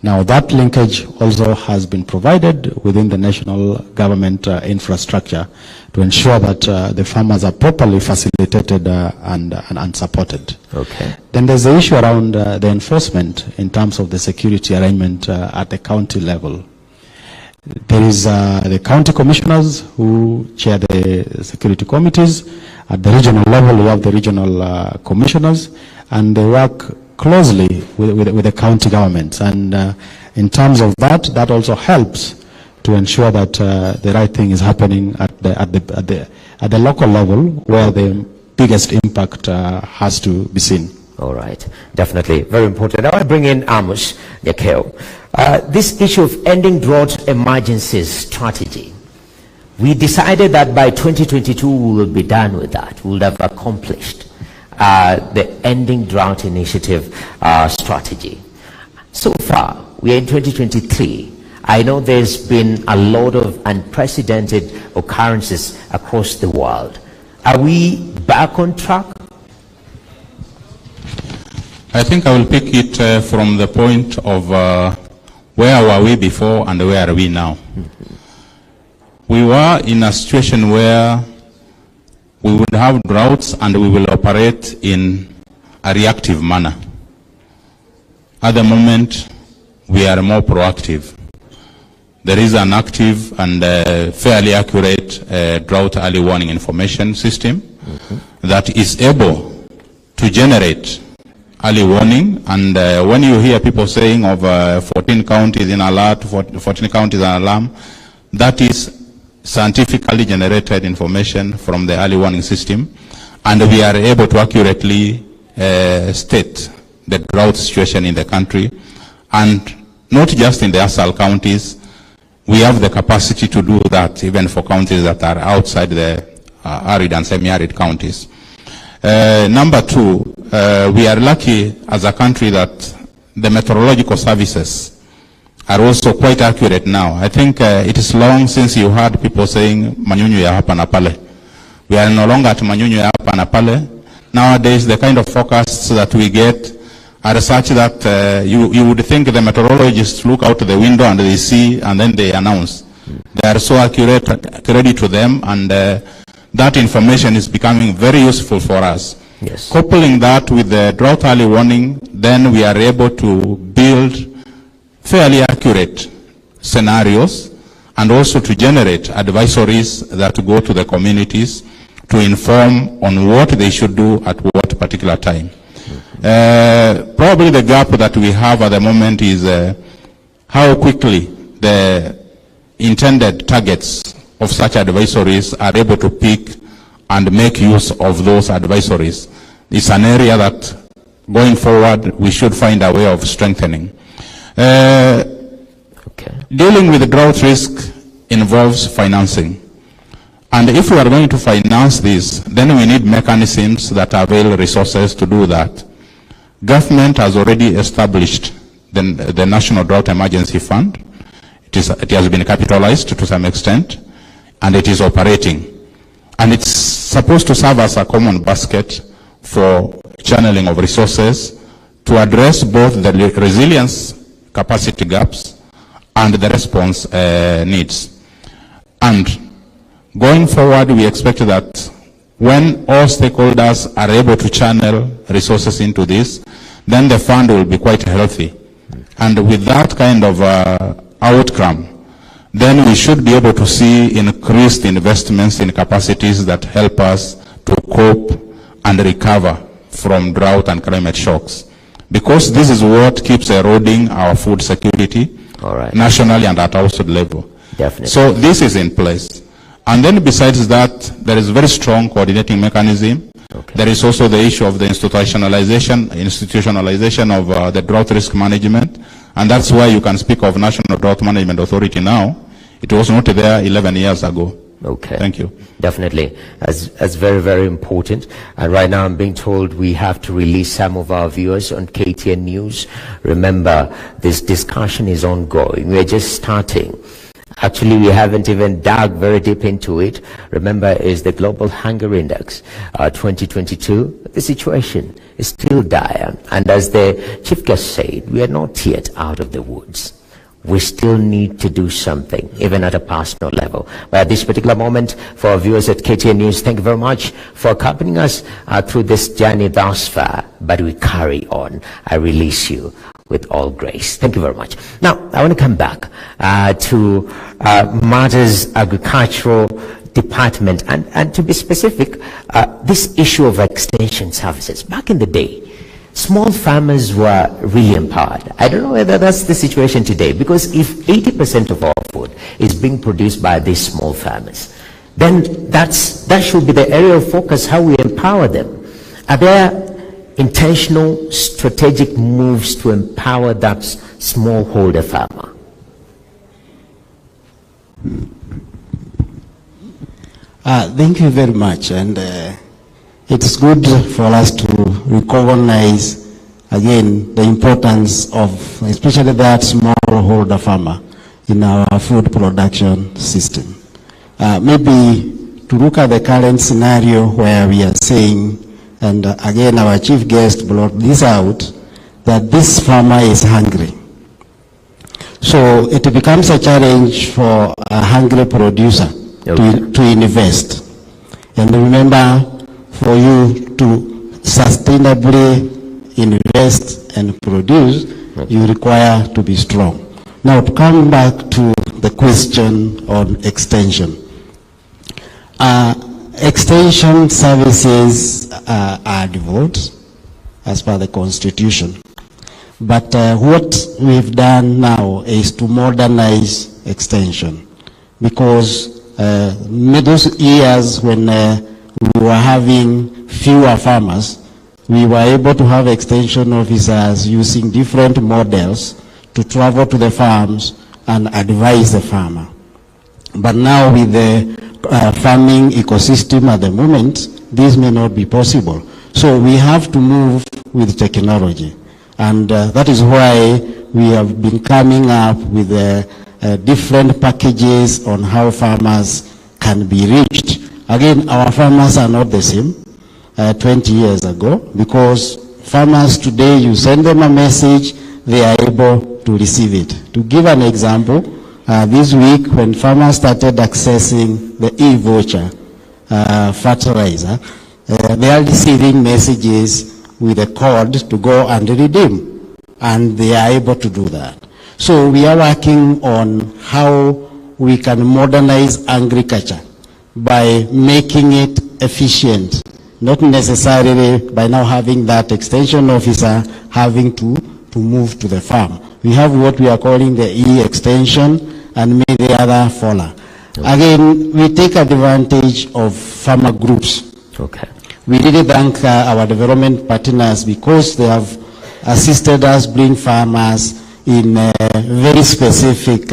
Now, that linkage also has been provided within the national government infrastructure to ensure that the farmers are properly facilitated and supported. Okay. Then there's the issue around the enforcement in terms of the security arrangement at the county level. There is the county commissioners who chair the security committees. At the regional level, we have the regional commissioners, and they work closely with the county governments. And in terms of that, that also helps to ensure that the right thing is happening at the local level, where the biggest impact has to be seen. All right, definitely very important. Now I bring in Amos Nyakeo. This issue of ending drought emergencies strategy. We decided that by 2022 we will be done with that. We will have accomplished the ending drought initiative strategy. So far, we are in 2023. I know there's been a lot of unprecedented occurrences across the world. Are we back on track? I think I will pick it from the point of where were we before and where are we now. We were in a situation where we would have droughts and we will operate in a reactive manner. At the moment, we are more proactive. There is an active and fairly accurate drought early warning information system that is able to generate early warning. And when you hear people saying of 14 counties in alert, 14 counties in alarm, that is scientifically generated information from the early warning system, and we are able to accurately state the drought situation in the country, and not just in the ASAL counties. We have the capacity to do that even for counties that are outside the arid and semi-arid counties. Number two, we are lucky as a country that the meteorological services are also quite accurate now. I think it is long since you heard people saying manyunyu ya hapa na pale. We are no longer at manyunyu ya hapa na pale. Nowadays, the kind of forecasts that we get are such that you would think the meteorologists look out the window and they see and then they announce. They are so accurate, credit to them, and that information is becoming very useful for us. Yes. Coupling that with the drought early warning, then we are able to build fairly accurate scenarios and also to generate advisories that go to the communities to inform on what they should do at what particular time. Probably the gap that we have at the moment is how quickly the intended targets of such advisories are able to pick and make use of those advisories. It's an area that going forward we should find a way of strengthening. Dealing with drought risk involves financing. And if we are going to finance this, then we need mechanisms that avail resources to do that. Government has already established the National Drought Emergency Fund. It has been capitalized to some extent, and it is operating. And it's supposed to serve as a common basket for channeling of resources to address both the resilience capacity gaps and the response needs. And going forward, we expect that when all stakeholders are able to channel resources into this, then the fund will be quite healthy. And with that kind of outcome, then we should be able to see increased investments in capacities that help us to cope and recover from drought and climate shocks. Because this is what keeps eroding our food security nationally and at household level. Definitely. So this is in place. And then besides that, there is very strong coordinating mechanism. Okay. There is also the issue of the institutionalization of the drought risk management. And that's why you can speak of National Drought Management Authority now. It was not there 11 years ago. Okay. Thank you. Definitely. As very, very important. And right now I'm being told we have to release some of our viewers on KTN News. Remember, this discussion is ongoing. We're just starting. Actually, we haven't even dug very deep into it. Remember, is the Global Hunger Index 2022. The situation is still dire. And as the Chief Guest said, we are not yet out of the woods. We still need to do something, even at a personal level. But at this particular moment, for our viewers at KTN News, thank you very much for accompanying us through this journey thus far. But we carry on. I release you with all grace. Thank you very much. Now, I want to come back to Matters Agricultural Department. And to be specific, this issue of extension services. Back in the day, small farmers were really empowered. I don't know whether that's the situation today, because if 80% of our food is being produced by these small farmers, then that should be the area of focus, how we empower them. Are there intentional strategic moves to empower that smallholder farmer? Thank you very much. And it's good for us to recognize again the importance of especially that smallholder farmer in our food production system. Maybe to look at the current scenario where we are saying, and again our chief guest brought this out, that this farmer is hungry. So it becomes a challenge for a hungry producer to invest. And remember, for you to sustainably invest and produce, you require to be strong. Now, to come back to the question on extension. Extension services are devolved as per the Constitution. But what we've done now is to modernize extension, because those years when we were having fewer farmers, we were able to have extension officers using different models to travel to the farms and advise the farmer. But now with the farming ecosystem at the moment, this may not be possible. So we have to move with technology. And that is why we have been coming up with different packages on how farmers can be reached. Again, our farmers are not the same 20 years ago, because farmers today, you send them a message, they are able to receive it. To give an example, this week when farmers started accessing the e-voucher fertilizer, they are receiving messages with a code to go and redeem, and they are able to do that. So we are working on how we can modernize agriculture by making it efficient, not necessarily by now having that extension officer having to move to the farm. We have what we are calling the e-extension and many other follow. Okay. Again, we take advantage of farmer groups. Okay. We really thank our development partners, because they have assisted us bring farmers in very specific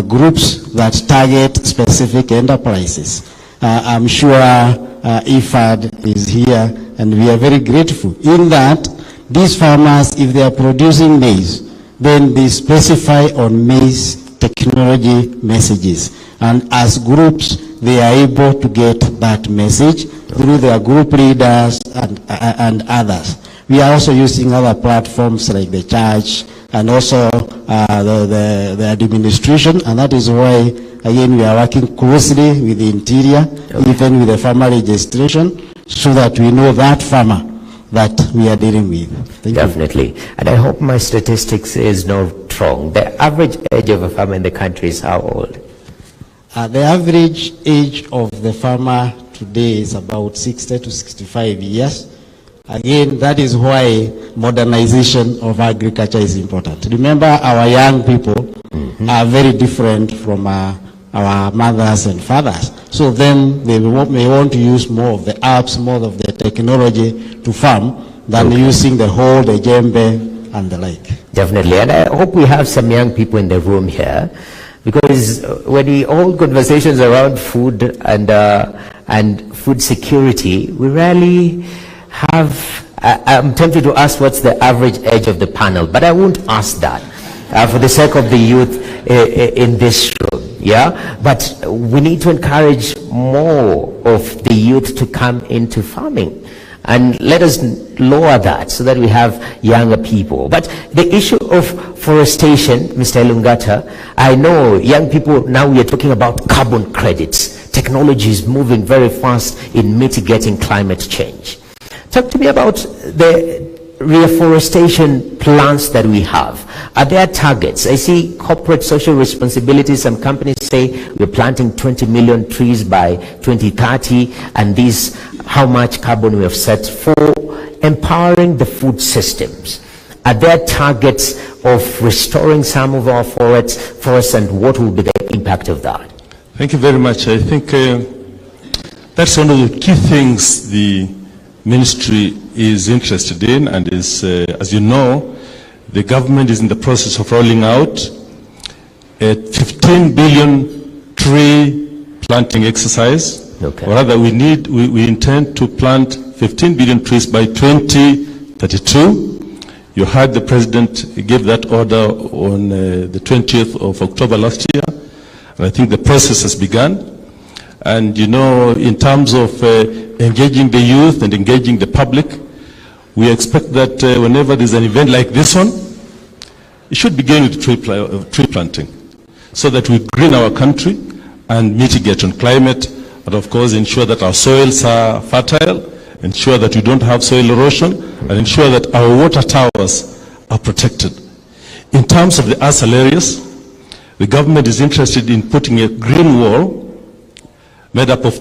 groups that target specific enterprises. I'm sure IFAD is here, and we are very grateful in that these farmers, if they are producing maize, then they specify on maize technology messages, and as groups they are able to get that message through their group leaders and others. We are also using other platforms like the church and also the administration, and that is why, again, we are working closely with the interior, even with the farmer registration, so that we know that farmer that we are dealing with. Thank Definitely. you. And I hope my statistics is not wrong. The average age of a farmer in the country is how old? The average age of the farmer today is about 60 to 65 years. Again, that is why modernization of agriculture is important. Remember, our young people are very different from our mothers and fathers. So then they may want to use more of the apps, more of the technology to farm than using the hoe, the djembe, and the like. Definitely. And I hope we have some young people in the room here, because when we hold conversations around food and food security, we rarely have, I'm tempted to ask what's the average age of the panel, but I won't ask that for the sake of the youth in this room. Yeah, but we need to encourage more of the youth to come into farming, and let us lower that so that we have younger people. But the issue of forestation, Mr. Elungata, I know young people, now we are talking about carbon credits. Technology is moving very fast in mitigating climate change. Talk to me about the reforestation plans that we have. Are there targets? I see corporate social responsibility. Some companies say we're planting 20 million trees by 2030, and this how much carbon we have set for empowering the food systems. Are there targets of restoring some of our forests, and what will be the impact of that? Thank you very much. I think that's one of the key things the ministry is interested in, and is, as you know, the government is in the process of rolling out a 15 billion tree planting exercise. Okay. Or rather, we intend to plant 15 billion trees by 2032. You heard the president give that order on the 20th of October last year, and I think the process has begun. And you know, in terms of engaging the youth and engaging the public, we expect that whenever there's an event like this one, it should begin with tree planting, so that we green our country and mitigate on climate, and of course ensure that our soils are fertile, ensure that we don't have soil erosion, and ensure that our water towers are protected. In terms of the arsal areas, the government is interested in putting a green wall made up of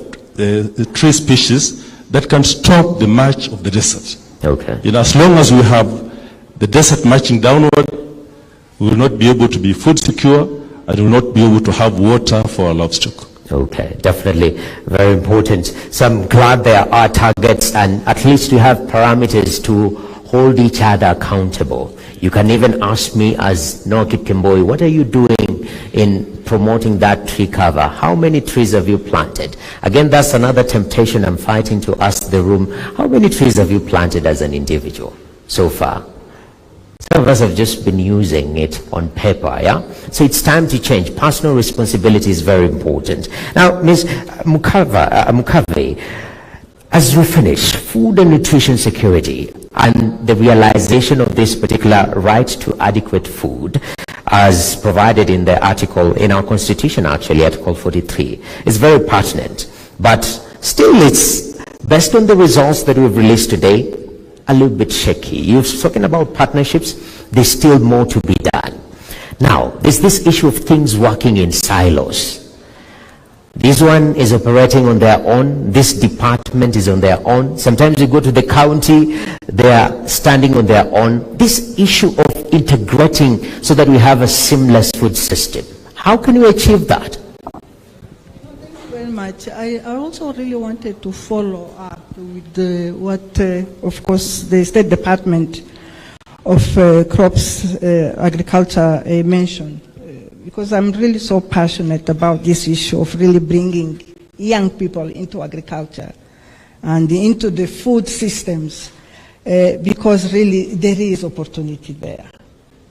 tree species that can stop the march of the desert. Okay. You know, as long as we have the desert marching downward, we will not be able to be food secure, and we will not be able to have water for our livestock. Okay, definitely very important. So I'm glad there are targets, and at least we have parameters to hold each other accountable. You can even ask me as Noakit Kemboi, what are you doing in promoting that tree cover? How many trees have you planted? Again, that's another temptation I'm fighting to ask the room. How many trees have you planted as an individual so far? Some of us have just been using it on paper, yeah? So it's time to change. Personal responsibility is very important. Now, Ms. Mukave, as we finish, food and nutrition security and the realization of this particular right to adequate food as provided in the article, in our constitution actually, Article 43, is very pertinent. But still it's, based on the results that we've released today, a little bit shaky. You're talking about partnerships, there's still more to be done. Now, there's this issue of things working in silos. This one is operating on their own, this department is on their own. Sometimes you go to the county, they are standing on their own. This issue of integrating so that we have a seamless food system, how can we achieve that? Thank you very much. I also really wanted to follow up with what, of course, the State Department of Crops, Agriculture mentioned. Because I'm really so passionate about this issue of really bringing young people into agriculture and into the food systems, because really there is opportunity there.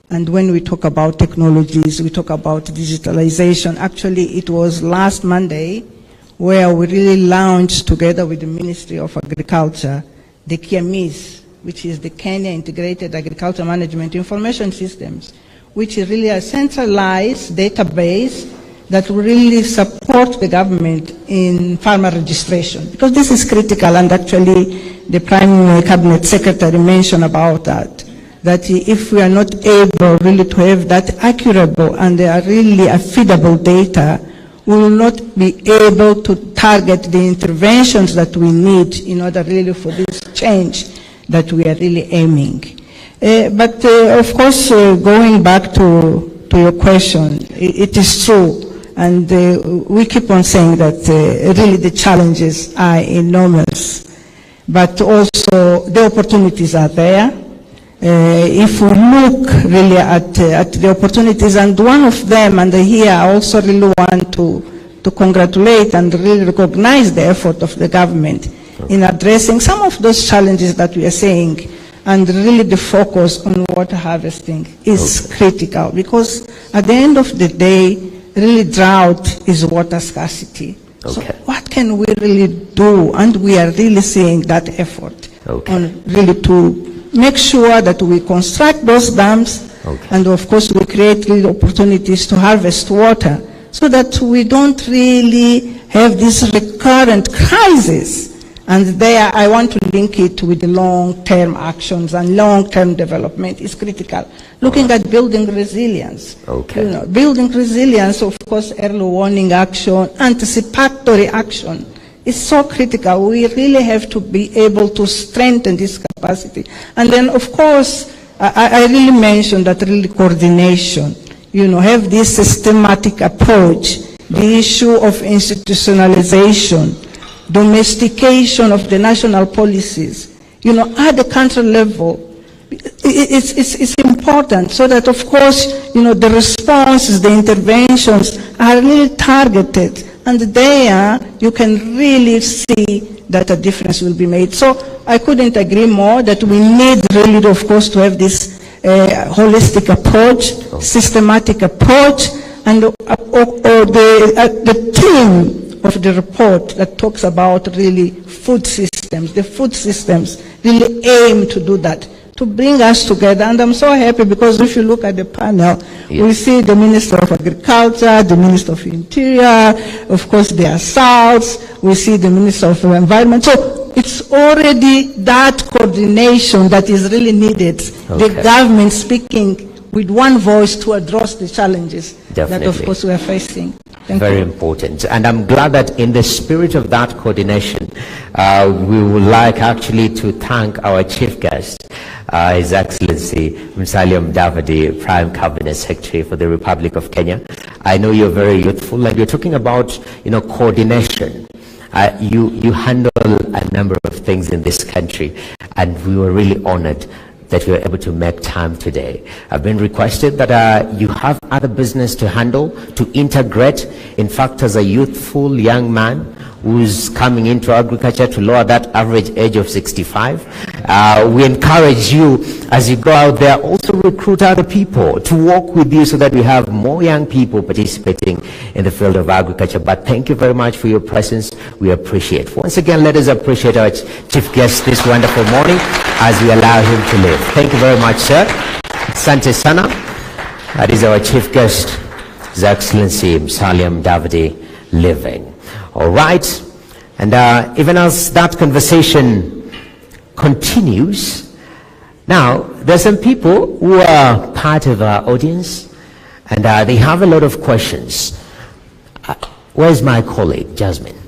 And when we talk about technologies, we talk about digitalization. Actually, it was last Monday where we really launched together with the Ministry of Agriculture, the KIAMIS, which is the Kenya Integrated Agriculture Management Information Systems, which is really a centralized database that will really support the government in farmer registration, because this is critical, and actually the Prime Cabinet Secretary mentioned about that if we are not able really to have that accurate and really affordable data, we will not be able to target the interventions that we need in order really for this change that we are really aiming. But of course, going back to your question, it is true. And we keep on saying that really the challenges are enormous, but also the opportunities are there. If we look really at the opportunities, and one of them, and here I also really want to congratulate and really recognize the effort of the government in addressing some of those challenges that we are seeing, and really the focus on water harvesting is critical, because at the end of the day, really drought is water scarcity. So what can we really do? And we are really seeing that effort on really to make sure that we construct those dams, and of course we create really opportunities to harvest water, so that we don't really have this recurrent crisis. And there, I want to link it with the long-term actions, and long-term development is critical. Looking at building resilience. Building resilience, of course, early warning action, anticipatory action is so critical. We really have to be able to strengthen this capacity. And then, of course, I really mentioned that really coordination, have this systematic approach, the issue of institutionalization, domestication of the national policies, at the country level. It's important, so that, of course, the responses, the interventions are really targeted, and there you can really see that a difference will be made. So I couldn't agree more that we need really, of course, to have this holistic approach, systematic approach, and the theme of the report that talks about really food systems. The food systems really aim to do that, to bring us together. And I'm so happy, because if you look at the panel, we see the Minister of Agriculture, the Minister of Interior, of course the Assaults, we see the Minister of Environment. So it's already that coordination that is really needed. The government speaking with one voice to address the challenges that, of course, we are facing. Very important. And I'm glad that in the spirit of that coordination, we would like actually to thank our chief guest, His Excellency Musalia Mudavadi, Prime Cabinet Secretary for the Republic of Kenya. I know you're very youthful, and you're talking about, coordination. You handle a number of things in this country, and we were really honored that you are able to make time today. I've been requested that you have other business to handle, to integrate. In fact, as a youthful young man who's coming into agriculture, to lower that average age of 65, we encourage you, as you go out there, also recruit other people to work with you, so that we have more young people participating in the field of agriculture. But thank you very much for your presence. We appreciate. Once again, let us appreciate our chief guest this wonderful morning, as we allow him to live. Thank you very much, sir. Asante sana. That is our chief guest, His Excellency Musalia Mudavadi, living. All right. And even as that conversation continues, now there's some people who are part of our audience, and they have a lot of questions. Where's my colleague, Jasmine?